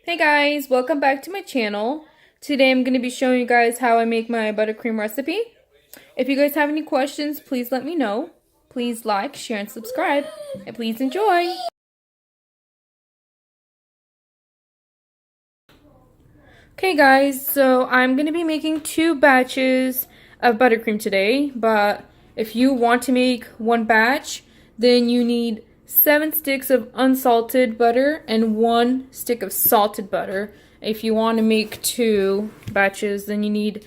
Hey guys, welcome back to my channel. Today I'm going to be showing you guys how I make my buttercream recipe. If you guys have any questions, please let me know. Please like, share, and subscribe. And please enjoy. Okay guys, so I'm going to be making 2 batches of buttercream today. But if you want to make 1 batch, then you need 7 sticks of unsalted butter and 1 stick of salted butter. If you want to make 2 batches, then you need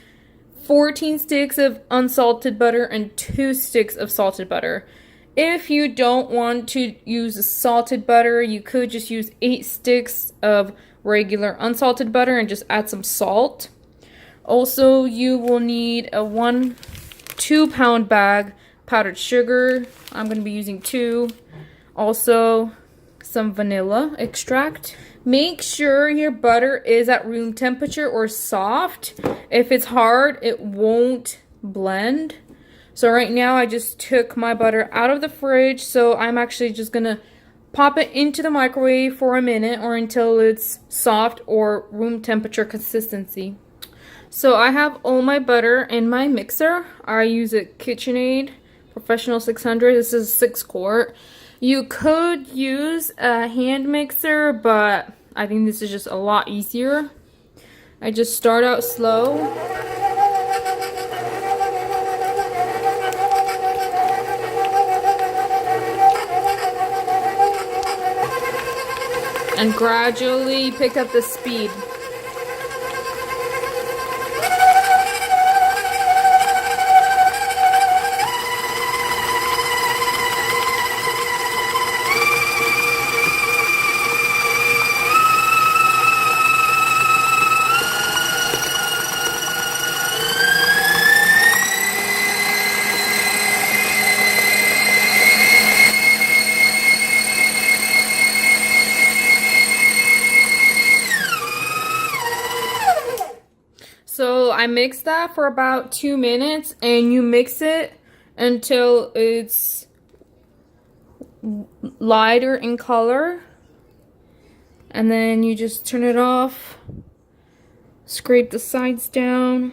14 sticks of unsalted butter and 2 sticks of salted butter. If you don't want to use salted butter, you could just use 8 sticks of regular unsalted butter and just add some salt. Also, you will need a 2-pound bag powdered sugar. I'm going to be using 2. Also, some vanilla extract. Make sure your butter is at room temperature or soft. If it's hard, it won't blend. So right now I just took my butter out of the fridge, so I'm actually just gonna pop it into the microwave for a minute or until it's soft or room temperature consistency. So I have all my butter in my mixer. I use a KitchenAid Professional 600. This is 6 quart. You could use a hand mixer, but I think this is just a lot easier. I just start out slow. And gradually pick up the speed. So I mixed that for about 2 minutes, and you mix it until it's lighter in color. And then you just turn it off, scrape the sides down.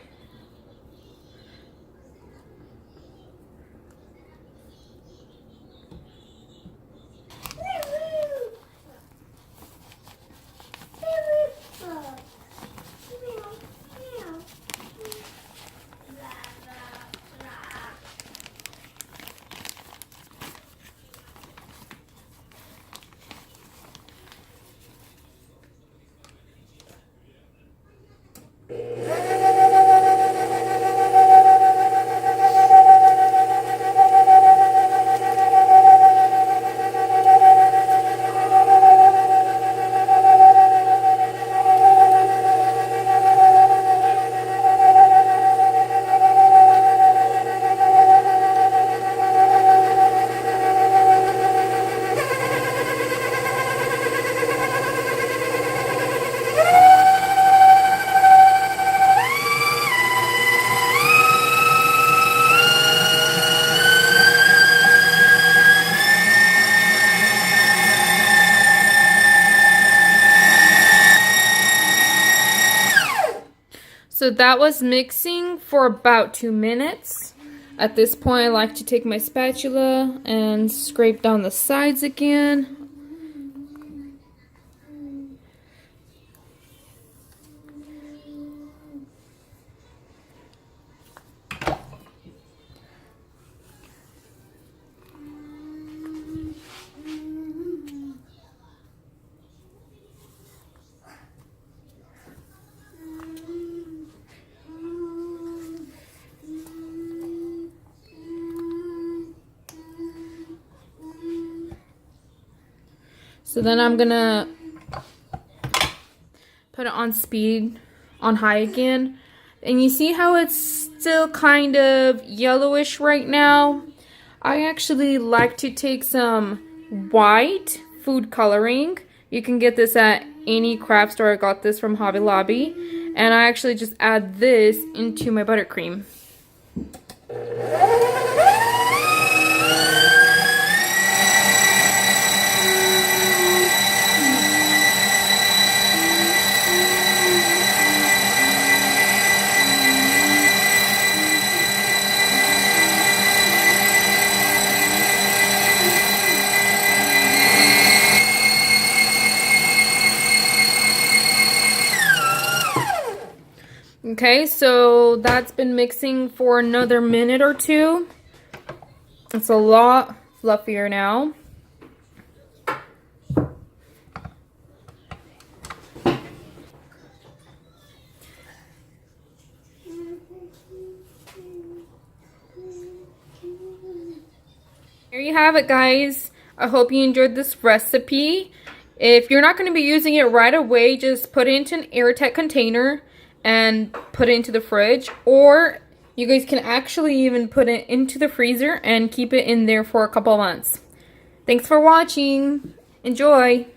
So that was mixing for about 2 minutes. At this point, I like to take my spatula and scrape down the sides again. So then I'm gonna put it on speed, on high again. And you see how it's still kind of yellowish right now? I actually like to take some white food coloring. You can get this at any craft store. I got this from Hobby Lobby. And I actually just add this into my buttercream. Okay, so that's been mixing for another minute or two. It's a lot fluffier now. Here you have it, guys. I hope you enjoyed this recipe. If you're not going to be using it right away, just put it into an airtight container and put it into the fridge. Or you guys can actually even put it into the freezer and keep it in there for a couple of months. Thanks for watching. Enjoy.